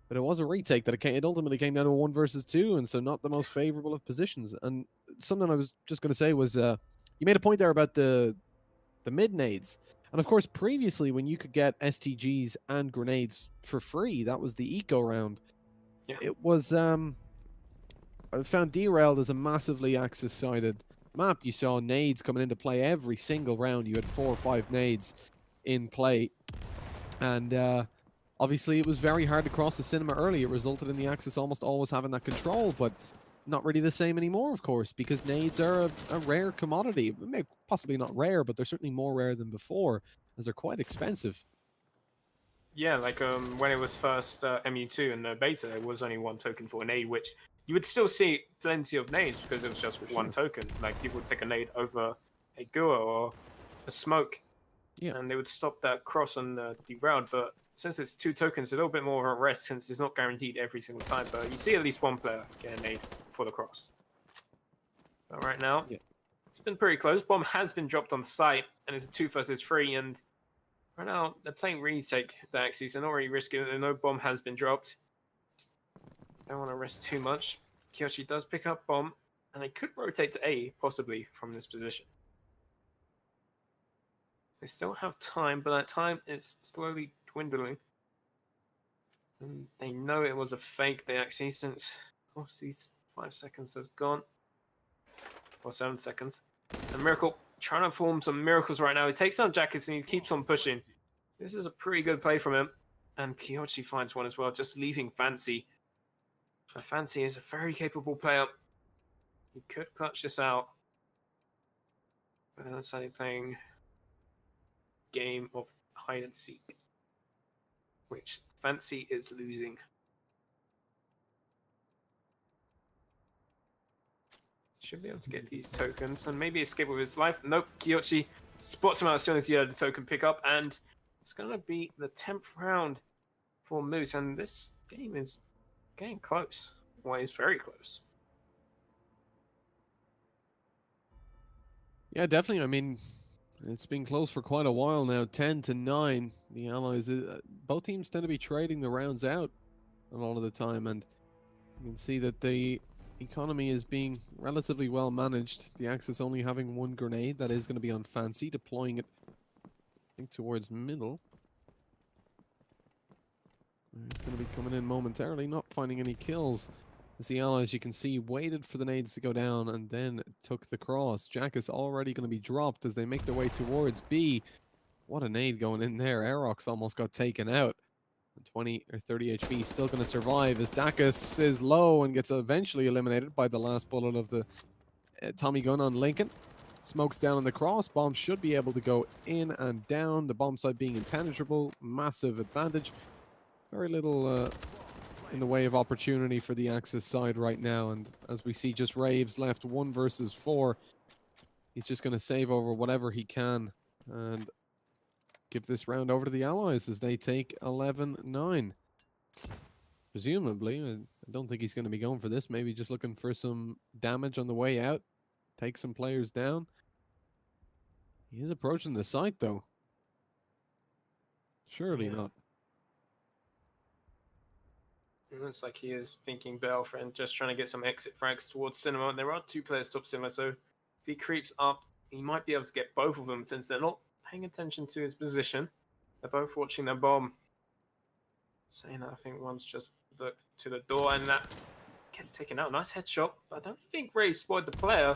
But it was a retake that it ultimately came down to a 1 versus 2, and so not the most favorable of positions. And something I was just going to say was, you made a point there about the mid nades. And of course, previously, when you could get STGs and grenades for free, that was the eco round. Yeah. It was, I found Derailed as a massively Axis-sided map. You saw nades coming into play every single round. You had 4 or 5 nades in play. And, obviously, it was very hard to cross the Cinema early. It resulted in the Axis almost always having that control, but not really the same anymore, of course, because nades are a rare commodity. Possibly not rare, but they're certainly more rare than before, as they're quite expensive. Yeah, like when it was first MU2 and the beta, there was only 1 token for a nade, which you would still see plenty of nades because it was just For 1 token. Like people would take a nade over a Gua or a smoke, and they would stop that cross on the Derailed. But since it's 2 tokens, a little bit more of a risk since it's not guaranteed every single time. But you see at least 1 player get a nade for the cross. But right now, it's been pretty close. Bomb has been dropped on site, and it's a 2 versus 3. And right now, they're playing retake the Axis. They're not really risking it. No bomb has been dropped. Don't want to risk too much. Kyoshi does pick up bomb, and they could rotate to A, possibly, from this position. They still have time, but that time is slowly dwindling. And they know it was a fake, the Axis, since these 5 seconds has gone. Or 7 seconds. And Miracle trying to form some miracles right now. He takes down Jackets and he keeps on pushing. This is a pretty good play from him. And Kyoshi finds one as well, just leaving Fancy. Fancy is a very capable player. He could clutch this out. But that's how they're playing game of hide and seek, which Fancy is losing. Should be able to get these tokens and maybe escape with his life. Nope, Kyoshi spots him out as soon as he had the token pick up, and it's going to be the 10th round for Moose, and this game is getting close. Well, it's very close. Yeah, definitely. I mean, it's been close for quite a while now. 10-9. The Allies, both teams tend to be trading the rounds out a lot of the time, and you can see that the economy is being relatively well managed. The Axis only having 1 grenade that is going to be on Fancy, deploying it, I think, towards middle. It's going to be coming in momentarily, not finding any kills. As the Allies, you can see, waited for the nades to go down and then took the cross. Jack is already going to be dropped as they make their way towards B. What a nade going in there. Aerox almost got taken out. 20 or 30 HP, still going to survive as Dacus is low and gets eventually eliminated by the last bullet of the Tommy gun on Lincoln. Smokes down on the cross. Bomb should be able to go in and down. The bomb site being impenetrable. Massive advantage. Very little in the way of opportunity for the Axis side right now. And as we see, just Raves left 1 versus 4. He's just going to save over whatever he can and give this round over to the Allies as they take 11-9. Presumably, I don't think he's going to be going for this. Maybe just looking for some damage on the way out. Take some players down. He is approaching the site, though. Surely not. It looks like he is thinking Belfriend, just trying to get some exit frags towards Cinema. There are 2 players top Cinema, so if he creeps up, he might be able to get both of them since they're not paying attention to his position. They're both watching their bomb. Saying that, I think one's just looked to the door, and that gets taken out. Nice headshot, but I don't think Ray spotted the player.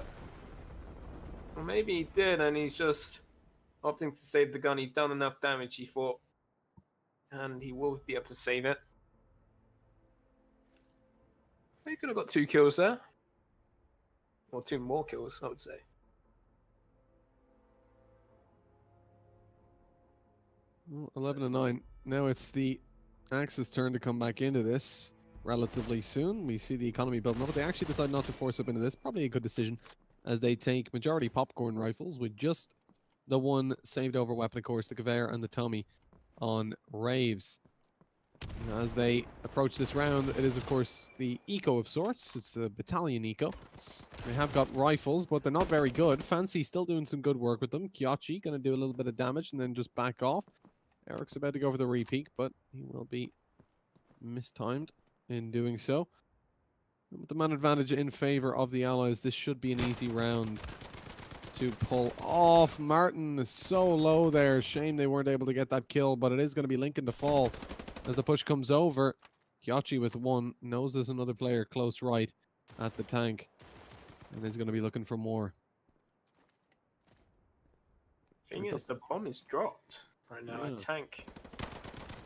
Or maybe he did, and he's just opting to save the gun. He's done enough damage, he thought. And he will be able to save it. He could have got 2 kills there. Or 2 more kills, I would say. Well, 11-9. Now it's the Axis turn to come back into this relatively soon. We see the economy building up, but they actually decide not to force up into this. Probably a good decision as they take majority popcorn rifles with just the 1 saved over weapon, of course, the Gewehr and the Tommy on Raves. As they approach this round, it is, of course, the eco of sorts. It's the battalion eco. They have got rifles, but they're not very good. Fancy still doing some good work with them. Kyochi going to do a little bit of damage and then just back off. Eric's about to go for the repeat, but he will be mistimed in doing so. With the man advantage in favor of the Allies, this should be an easy round to pull off. Martin is so low there. Shame they weren't able to get that kill, but it is going to be Lincoln to fall as the push comes over. Kyochi with 1 knows there's another player close right at the tank and is going to be looking for more. Thing is, the bomb is dropped right now. A tank.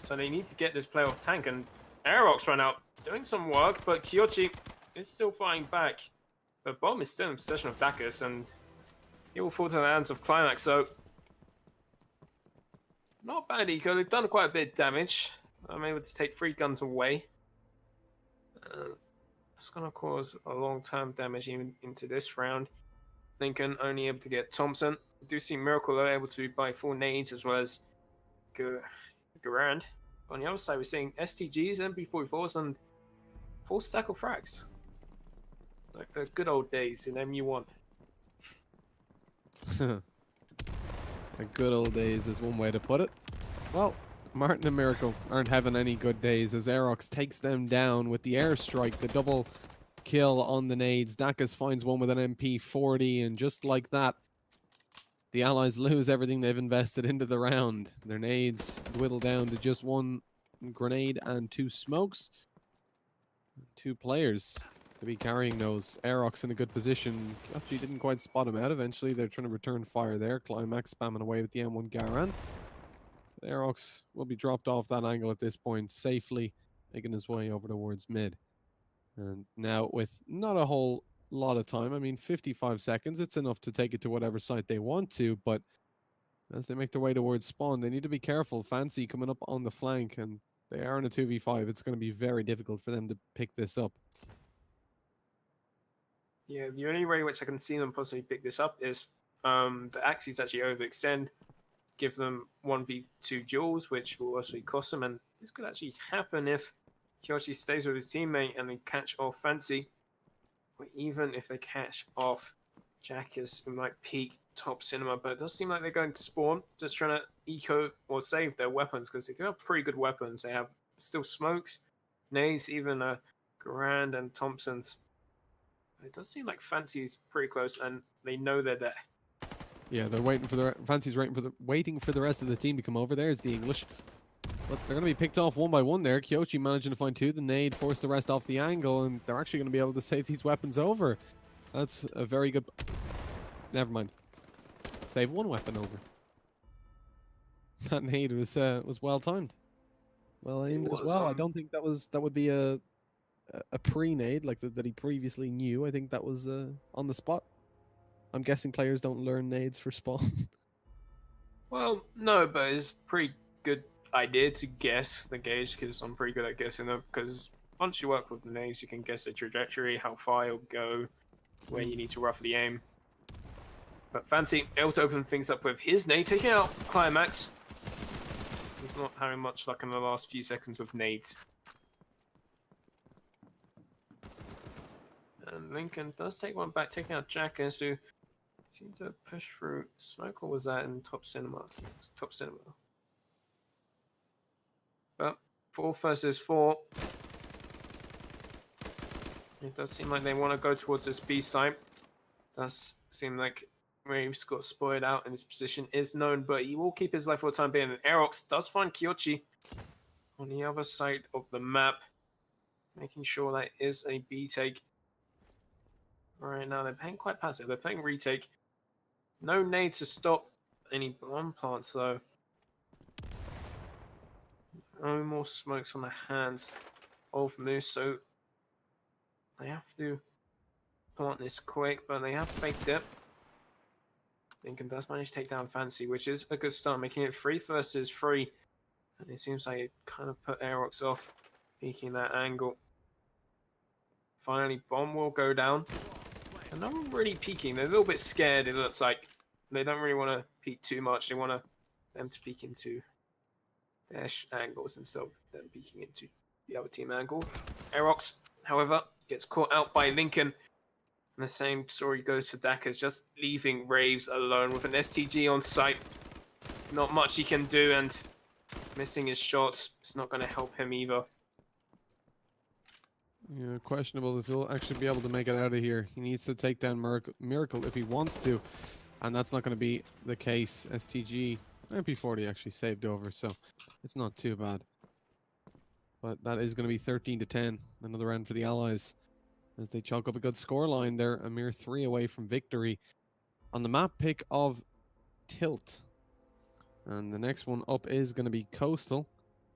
So they need to get this player off tank, and Aerox ran out doing some work, but Kyochi is still fighting back. The bomb is still in possession of Dacus, and he will fall to the hands of Climax. So not bad eco. They've done quite a bit of damage. I'm able to take 3 guns away. It's going to cause a long-term damage even into this round. Lincoln only able to get Thompson. We do see Miracle though able to buy 4 nades as well as Garand. On the other side, we're seeing STGs, MP44s, and 4 stack of frags. Like the good old days in MU1. The good old days is one way to put it. Well, Martin and Miracle aren't having any good days as Aerox takes them down with the airstrike, the double kill on the nades. Dacus finds one with an MP40, and just like that, the Allies lose everything they've invested into the round. Their nades dwindle down to just 1 grenade and 2 smokes. 2 players to be carrying those. Aerox in a good position. Actually didn't quite spot him out. Eventually they're trying to return fire there. Climax spamming away with the M1 Garand. Aerox will be dropped off that angle at this point, safely making his way over towards mid. And now with not a whole lot of time, I mean 55 seconds, it's enough to take it to whatever site they want to, but as they make their way towards spawn, they need to be careful. Fancy coming up on the flank, and they are in a 2v5. It's going to be very difficult for them to pick this up. Yeah, the only way which I can see them possibly pick this up is the Axis actually overextend, give them 1v2 duels, which will also cost them, and this could actually happen if Kyoshi stays with his teammate and they catch off Fancy, or even if they catch off Jackus, who might peek top Cinema, but it does seem like they're going to spawn, just trying to eco or save their weapons, because they do have pretty good weapons. They have still smokes, nades, even Garand and Thompson's. It does seem like Fancy's pretty close, and they know they're there. Yeah, they're waiting for the Fancy's waiting for the rest of the team to come over. There's the English, but they're going to be picked off 1 by 1 there. Kyochi managing to find 2. The nade forced the rest off the angle, and they're actually going to be able to save these weapons over. That's a very good. Never mind. Save 1 weapon over. That nade was well timed. well It aimed as was, well. I don't think that would be a pre-nade like that he previously knew. I think that was on the spot. I'm guessing players don't learn nades for spawn. Well, no, but it's pretty good idea to guess the gauge because I'm pretty good at guessing them. Because once you work with the nades, you can guess the trajectory, how far you'll go, where you need to roughly aim. But Fancy able to open things up with his nade, taking out Climax. He's not having much luck in the last few seconds with nades. And Lincoln does take one back, taking out Jackass, who seemed to push through smoke, or was that in top cinema? I think it was top cinema. But 4 versus 4. It does seem like they want to go towards this B site. Does seem like Raves got spoiled out, and his position is known, but he will keep his life for the time being. And Aerox does find Kyochi on the other side of the map, making sure that is a B take. Right now, they're playing quite passive. They're playing retake. No nades to stop any bomb plants, though. No more smokes on the hands of Moose, so they have to plant this quick, but they have faked it. Lincoln does manage to take down Fancy, which is a good start, making it 3 versus 3. And it seems like it kind of put Aerox off, peeking that angle. Finally, bomb will go down. And no one really peeking. They're a little bit scared, it looks like. They don't really want to peek too much. They want them to peek into their angles instead of them peeking into the other team angle. Aerox, however, gets caught out by Lincoln. And the same story goes for Dakas, just leaving Raves alone with an STG on site. Not much he can do, and missing his shots, it's not going to help him either. Yeah, questionable if he'll actually be able to make it out of here. He needs to take down Miracle if he wants to, and that's not going to be the case. STG MP40 actually saved over, so it's not too bad. But that is going to be 13-10, another round for the Allies, as they chalk up a good scoreline. They're a mere 3 away from victory on the map pick of Tilt. And the next one up is going to be Coastal,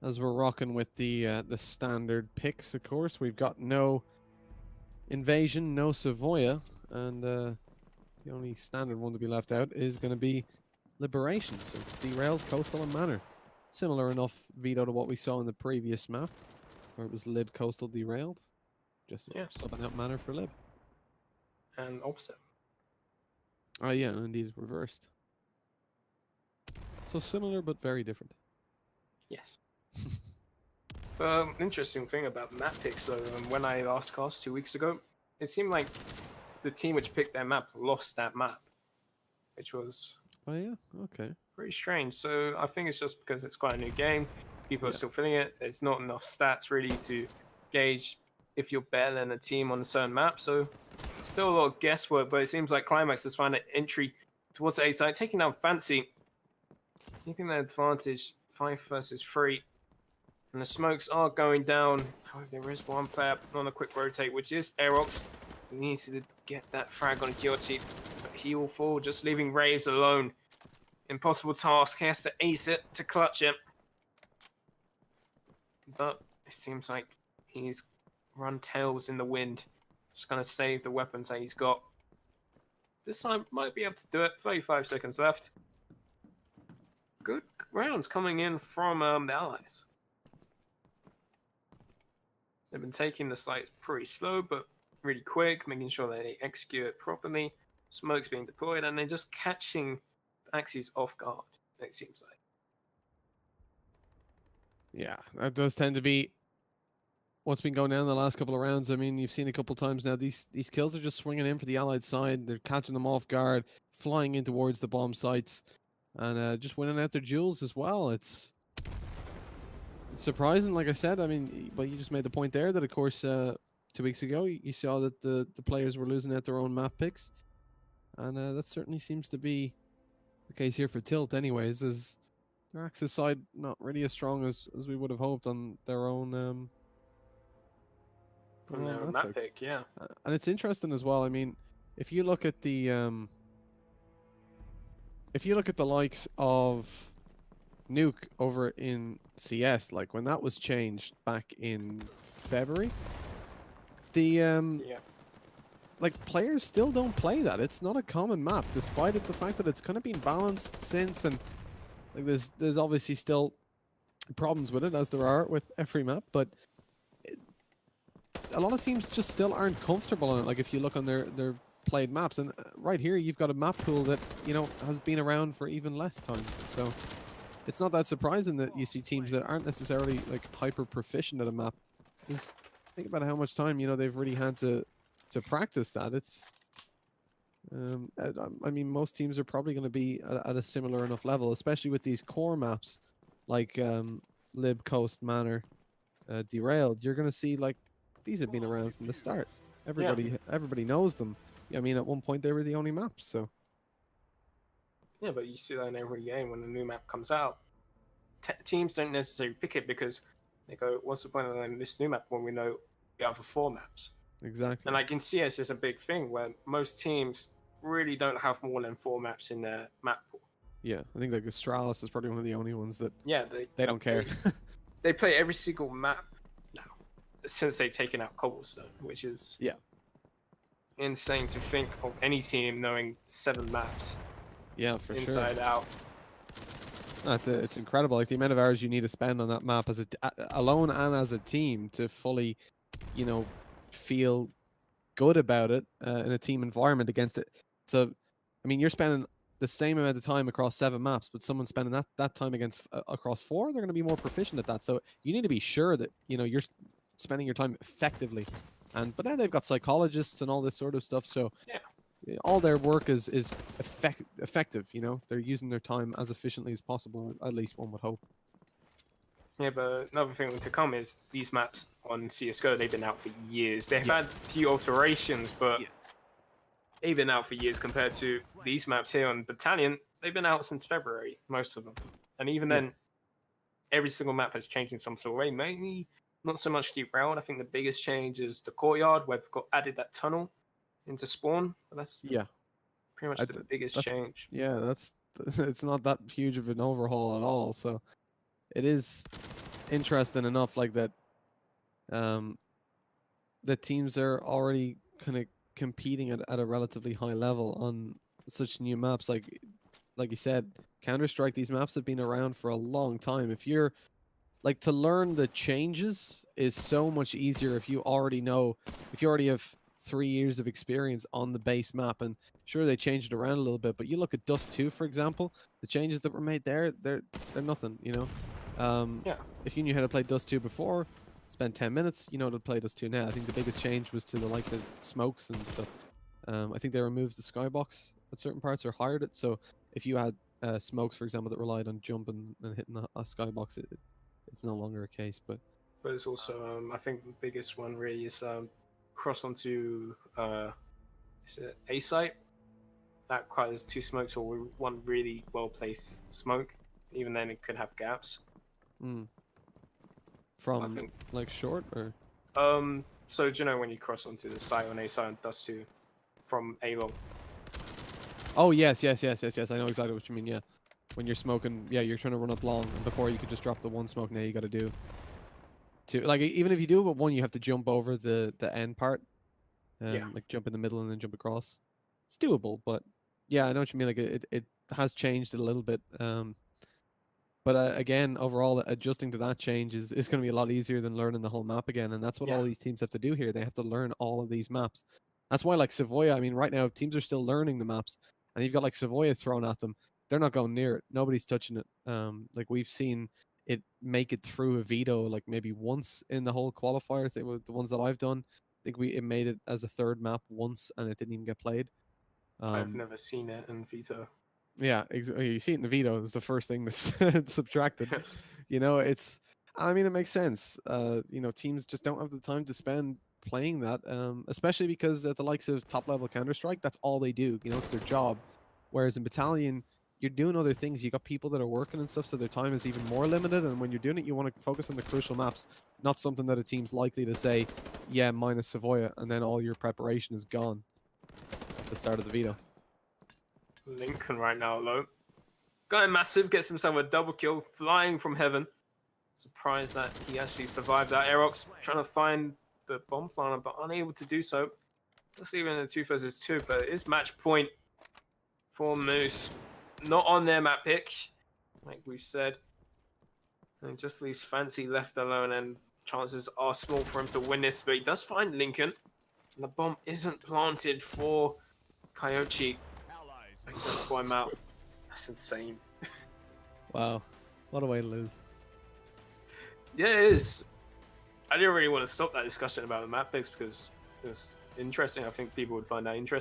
as we're rocking with the standard picks. Of course, we've got no Invasion, no Savoya, and the only standard one to be left out is going to be Liberation. So Derailed, Coastal, and Manor. Similar enough, Vito, to what we saw in the previous map, where it was Lib, Coastal, Derailed. Just subbing out Manor for Lib. And opposite. Oh yeah, indeed, reversed. So similar, but very different. Yes. Interesting thing about map picks, though, when I last cast 2 weeks ago, it seemed like the team which picked their map lost that map, which was Oh yeah, okay. pretty strange. So I think it's just because it's quite a new game. People are still feeling it. There's not enough stats really to gauge if you're better than a team on a certain map. So still a lot of guesswork, but it seems like Climax has found an entry towards the A side, taking down Fancy, keeping their advantage 5 versus 3. And the smokes are going down. However, there is one player on a quick rotate, which is Aerox. He needs to get that frag on Kyochi, but he will fall, just leaving Raves alone. Impossible task. He has to ace it to clutch it. But it seems like he's run tails in the wind. Just going to save the weapons that he's got. This time, might be able to do it. 35 seconds left. Good rounds coming in from the Allies. They've been taking the sites pretty slow, but really quick, making sure that they execute it properly. Smoke's being deployed, and they're just catching the Axis off guard, it seems like. Yeah, that does tend to be what's been going down in the last couple of rounds. I mean, you've seen a couple of times now, these kills are just swinging in for the Allied side. They're catching them off guard, flying in towards the bomb sites, and just winning out their duels as well. It's surprising, like I said. I mean, but you just made the point there that, of course, 2 weeks ago, you saw that the players were losing out their own map picks. And that certainly seems to be the case here for Tilt anyways, as their Axis side not really as strong as we would have hoped on their own map pick, yeah. And it's interesting as well. I mean, if you look at the likes of Nuke over in CS, like when that was changed back in February, the Yeah. like players still don't play that. It's not a common map, despite the fact that it's kind of been balanced since, and like there's obviously still problems with it, as there are with every map, but a lot of teams just still aren't comfortable on it. Like if you look on their played maps, and right here you've got a map pool that has been around for even less time. So it's not that surprising that you see teams that aren't necessarily like hyper proficient at a map. Just think about how much time they've really had to practice that. It's I mean, most teams are probably going to be at a similar enough level, especially with these core maps like Lib, Coast, Manor, Derailed. You're going to see like these have been around from the start. Yeah. Everybody knows them. I mean, at one point they were the only maps. So Yeah, but you see that in every game when a new map comes out. Teams don't necessarily pick it because they go, "What's the point of learning this new map when we know the other 4 maps?" exactly. And like in CS, is a big thing where most teams really don't have more than 4 maps in their map pool. Yeah, I think like Astralis is probably one of the only ones that Yeah, they don't care. They play every single map now since they've taken out Cobblestone, which is Yeah. insane to think of any team knowing 7 maps Yeah, for sure. inside out. It's incredible. Like the amount of hours you need to spend on that map as alone and as a team to fully, feel good about it in a team environment against it. So, I mean, you're spending the same amount of time across 7 maps, but someone spending that time against across 4, they're going to be more proficient at that. So you need to be sure that you're spending your time effectively. But now they've got psychologists and all this sort of stuff. So Yeah. all their work is effective. They're using their time as efficiently as possible. At least one would hope. Yeah, but another thing to come is these maps on CS:GO, they've been out for years. They've Yeah. had a few alterations, but Yeah. they've been out for years compared to these maps here on Battalion. They've been out since February, most of them. And even then, every single map has changed in some sort of way. Mainly, not so much Derailed. I think the biggest change is the courtyard, where they've added that tunnel into spawn. But that's pretty much the biggest change. Yeah, it's not that huge of an overhaul at all. So it is interesting enough, like that. The teams are already kind of competing at a relatively high level on such new maps. Like you said, Counter-Strike. These maps have been around for a long time. If you're like to learn the changes is so much easier if you already have 3 years of experience on the base map. And sure, they changed it around a little bit, but you look at Dust 2, for example, the changes that were made there, they're nothing, If you knew how to play Dust 2 before, spend 10 minutes, you know how to play Dust 2 now. I think the biggest change was to the likes of smokes and stuff. I think they removed the skybox at certain parts or hired it. So if you had smokes, for example, that relied on jumping and hitting a skybox, it's no longer a case. But it's also, I think the biggest one really is cross onto is it A site that requires 2 smokes or one really well placed smoke. Even then, it could have gaps. From like short or so do you know when you cross onto the site on A site and Dust 2 from A long? Oh yes. I know exactly what you mean. Yeah, when you're smoking, you're trying to run up long, and before you could just drop the 1 smoke. Now you got to do 2. Like even if you do it with 1, you have to jump over the end part. Like jump in the middle and then jump across. It's doable, but I know what you mean. Like it has changed a little bit. But again, overall, adjusting to that change is going to be a lot easier than learning the whole map again. And that's what all these teams have to do here. They have to learn all of these maps. That's why, like Savoya, I mean, right now, teams are still learning the maps. And you've got like Savoya thrown at them. They're not going near it. Nobody's touching it. Like we've seen it make it through a veto like maybe once in the whole qualifier. The ones that I've done, I think it made it as a 3rd map once and it didn't even get played. I've never seen it in veto. Yeah, you see it in the veto. It's the first thing that's subtracted. I mean, it makes sense. Teams just don't have the time to spend playing that, especially because at the likes of top-level Counter-Strike, that's all they do. It's their job. Whereas in Battalion, you're doing other things. You got people that are working and stuff, so their time is even more limited. And when you're doing it, you want to focus on the crucial maps, not something that a team's likely to say, yeah, minus Savoya, and then all your preparation is gone at the start of the veto. Lincoln right now, low. Going massive, gets himself a double kill, flying from heaven. Surprised that he actually survived that. Aerox trying to find the bomb planter, but unable to do so. Let's leave it in a 2 versus 2, but it is match point for Moose. Not on their map pick, like we've said. And it just leaves Fancy left alone, and chances are small for him to win this, but he does find Lincoln. And the bomb isn't planted for Coyote. He does spy him out. That's insane. Wow. What a way to lose. Yeah, it is. I didn't really want to stop that discussion about the map picks because it was interesting. I think people would find that interesting.